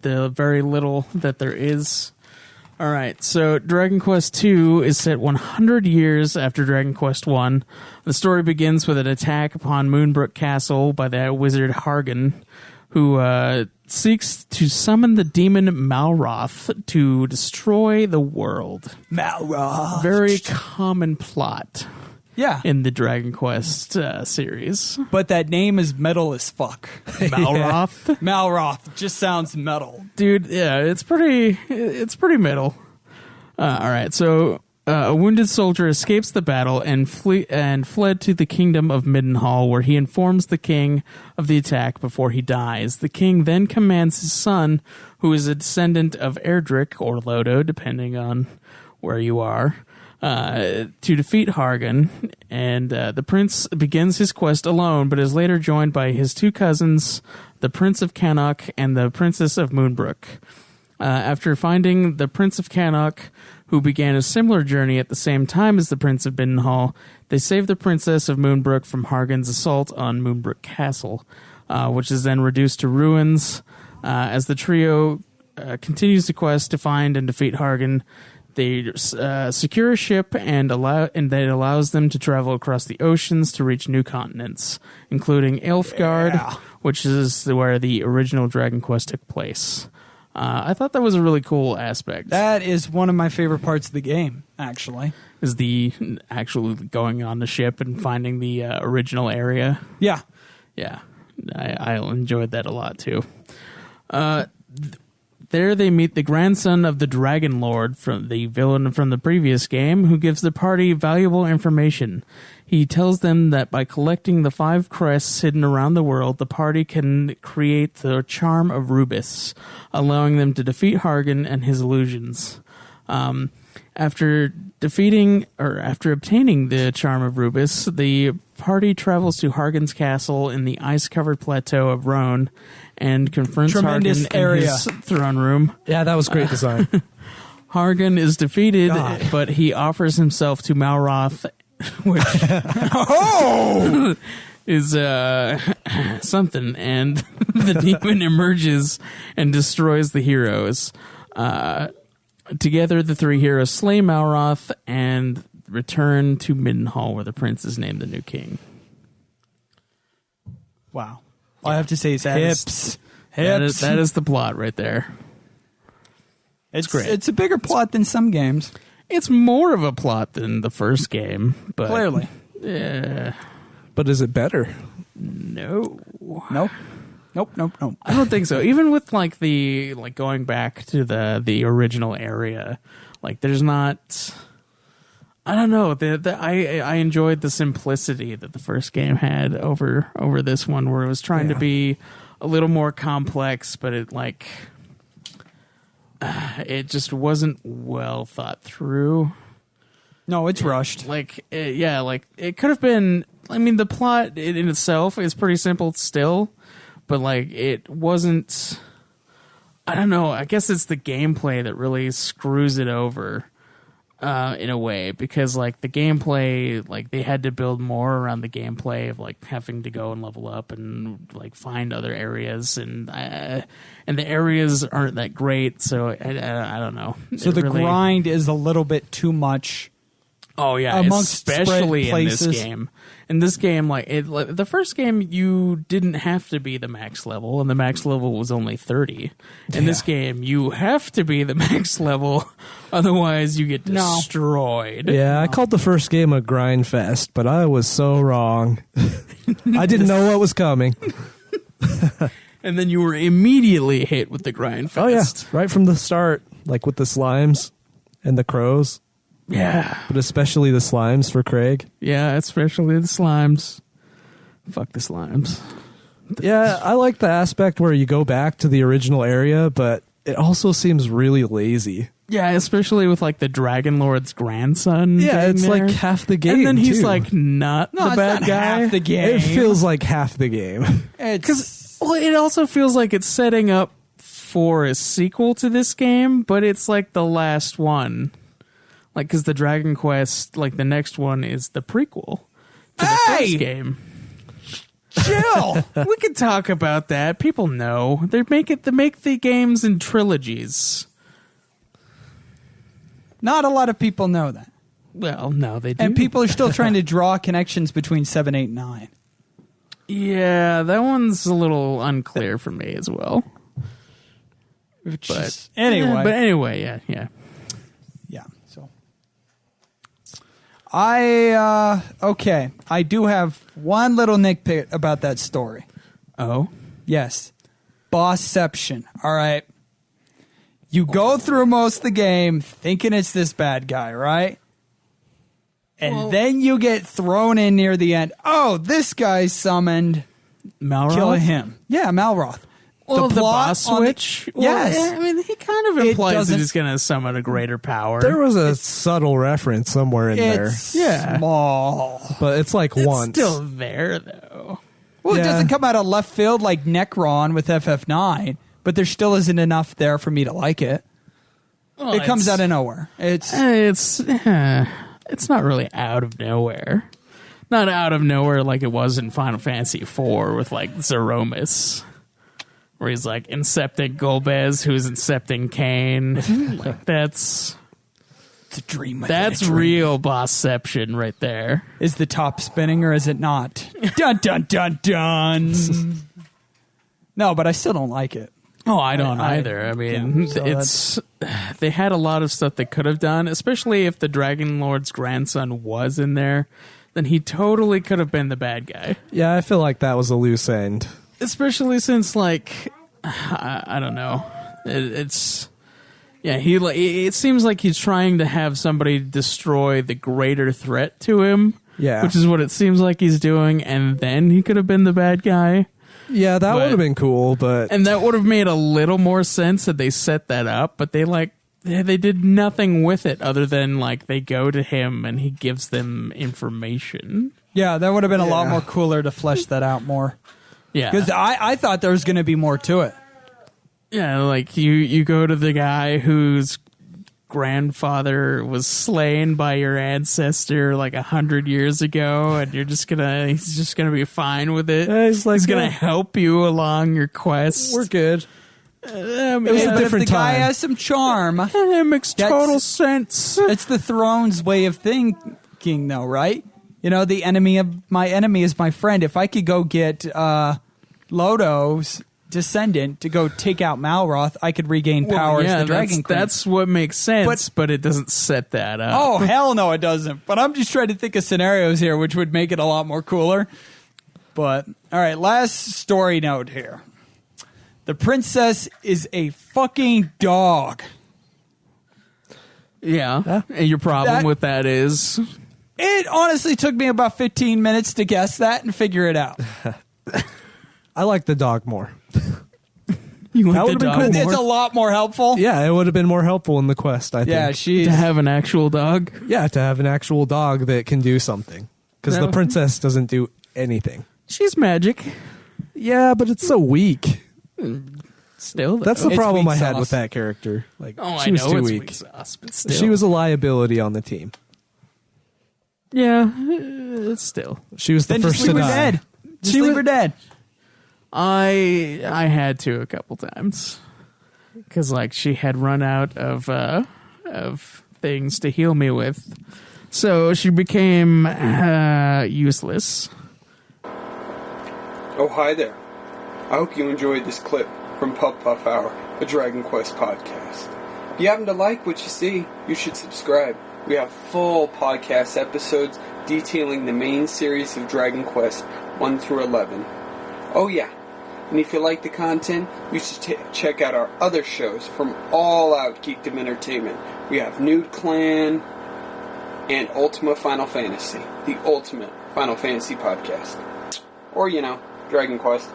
the very little that there is. All right, so Dragon Quest II is set 100 years after Dragon Quest I. The story begins with an attack upon Moonbrook Castle by the wizard Hargan, who seeks to summon the demon Malroth to destroy the world. Malroth. Very common plot. Yeah. In the Dragon Quest series. But that name is metal as fuck. Malroth? Malroth just sounds metal. Dude, yeah, it's pretty metal. All right, so a wounded soldier escapes the battle and fled to the kingdom of Middenhall, where he informs the king of the attack before he dies. The king then commands his son, who is a descendant of Erdrick or Lodo, depending on where you are, to defeat Hargan, and the prince begins his quest alone, but is later joined by his two cousins, the Prince of Cannock and the Princess of Moonbrook. After finding the Prince of Cannock, who began a similar journey at the same time as the Prince of Middenhall, they save the Princess of Moonbrook from Hargan's assault on Moonbrook Castle, which is then reduced to ruins. As the trio continues the quest to find and defeat Hargan, they secure a ship and that allows them to travel across the oceans to reach new continents, including Elfgard, which is where the original Dragon Quest took place. I thought that was a really cool aspect. That is one of my favorite parts of the game, actually. Is the actual going on the ship and finding the original area. Yeah. Yeah. I enjoyed that a lot, too. There they meet the grandson of the Dragon Lord, from the villain from the previous game, who gives the party valuable information. He tells them that by collecting the 5 crests hidden around the world, the party can create the Charm of Rubis, allowing them to defeat Hargan and his illusions. After obtaining the Charm of Rubis, the party travels to Hargan's castle in the ice-covered plateau of Rhone and confronts Tremendous Hargan area. in his throne room. Yeah, that was great design. Hargan is defeated, but he offers himself to Malroth, which is something, and the demon emerges and destroys the heroes. Together, the 3 heroes slay Malroth and return to Middenhall, where the prince is named the new king. Wow. All I have to say is hips. That is the plot right there. It's great. It's a bigger plot than some games. It's more of a plot than the first game, but clearly. Yeah. But is it better? No. Nope. I don't think so. Even with going back to the original area, there's not. I don't know. I enjoyed the simplicity that the first game had over this one, where it was trying to be a little more complex, but it just wasn't well thought through. No, it's rushed. It could have been. I mean, the plot in itself is pretty simple still, but it wasn't. I don't know. I guess it's the gameplay that really screws it over. In a way, because the gameplay, they had to build more around the gameplay of having to go and level up and find other areas, and the areas aren't that great, so I don't know. So the grind is a little bit too much. Oh yeah, especially in this game. In this game, the first game, you didn't have to be the max level, and the max level was only 30. In this game, you have to be the max level, otherwise you get destroyed. Yeah, I called the first game a grind fest, but I was so wrong. I didn't know what was coming. And then you were immediately hit with the grind fest. Oh yeah, right from the start, with the slimes and the crows. Yeah. But especially the slimes for Craig. Yeah, especially the slimes. Fuck the slimes. Yeah, I like the aspect where you go back to the original area, but it also seems really lazy. Yeah, especially with the Dragon Lord's grandson. Yeah, it's there. Half the game. And then he's too. Not the bad guy. Half the game. It feels like half the game. Because it also feels like it's setting up for a sequel to this game, but it's the last one. Because the Dragon Quest, the next one is the prequel to the first game. Chill. We could talk about that. People know. They make the games in trilogies. Not a lot of people know that. Well, no, they do. And people are still trying to draw connections between 7, 8, and 9. Yeah, that one's a little unclear for me as well. But anyway, yeah. Yeah. So okay. I do have one little nitpick about that story. Oh? Yes. Bossception. All right. You go through most of the game thinking it's this bad guy, right? And then you get thrown in near the end. Oh, this guy summoned Malroth? Kill him. Yeah, Malroth. Well, the boss switch? Yes. Well, I mean, he kind of implies that he's going to summon a greater power. There was a subtle reference somewhere in there. It's small. But it's like once. Still there, though. Well, it doesn't come out of left field like Necron with FF9, but there still isn't enough there for me to like it. Well, it comes out of nowhere. It's not really out of nowhere. Not out of nowhere like it was in Final Fantasy IV with, like, Zeromus. Where he's, like, incepting Golbez, who's incepting Kain. Like, it's a dream. That's real bossception right there. Is the top spinning or is it not? Dun, dun, dun, dun. No, but I still don't like it. Oh, I don't either. I mean, they had a lot of stuff they could have done, especially if the Dragon Lord's grandson was in there. Then he totally could have been the bad guy. Yeah, I feel like that was a loose end. Especially since, like, I don't know. It seems like he's trying to have somebody destroy the greater threat to him. Yeah. Which is what it seems like he's doing, and then he could have been the bad guy. Yeah, that would have been cool, but... And that would have made a little more sense that they set that up, but they did nothing with it other than, like, they go to him and he gives them information. Yeah, that would have been a lot more cooler to flesh that out more. Yeah. Because I thought there was going to be more to it. Yeah, like, you go to the guy whose grandfather was slain by your ancestor, like, 100 years ago, and he's just gonna be fine with it. He's gonna help you along your quest. We're good. It was a different time. Guy has some charm. It makes total sense. It's the Throne's way of thinking, though, right? You know, the enemy of my enemy is my friend. If I could go get Lodo's descendant to go take out Malroth, I could regain power as the Dragon Queen. That's what makes sense, but it doesn't set that up. Oh, hell no, it doesn't. But I'm just trying to think of scenarios here which would make it a lot more cooler. But, all right, last story note here. The princess is a fucking dog. Yeah. And your problem with that is? It honestly took me about 15 minutes to guess that and figure it out. I like the dog more. You like the dog more? It's a lot more helpful. Yeah, it would have been more helpful in the quest, I think. Yeah, to have an actual dog? Yeah, to have an actual dog that can do something. Because the princess doesn't do anything. She's magic. Yeah, but it's so weak. Still, though. That's the problem I had with that character. Like, she was too weak. Sauce, but still. She was a liability on the team. Yeah, still. She was the first to die. Just leave her dead. I had to a couple times because, like, she had run out of things to heal me with, so she became useless. Oh, hi there. I hope you enjoyed this clip from Puff Puff Hour, a Dragon Quest podcast. If you happen to like what you see, you should subscribe. We have full podcast episodes detailing the main series of Dragon Quest 1 through 11. Oh yeah, and if you like the content, you should check out our other shows from All Out Geekdom Entertainment. We have Nude Clan and Ultima Final Fantasy, the ultimate Final Fantasy podcast. Or, Dragon Quest.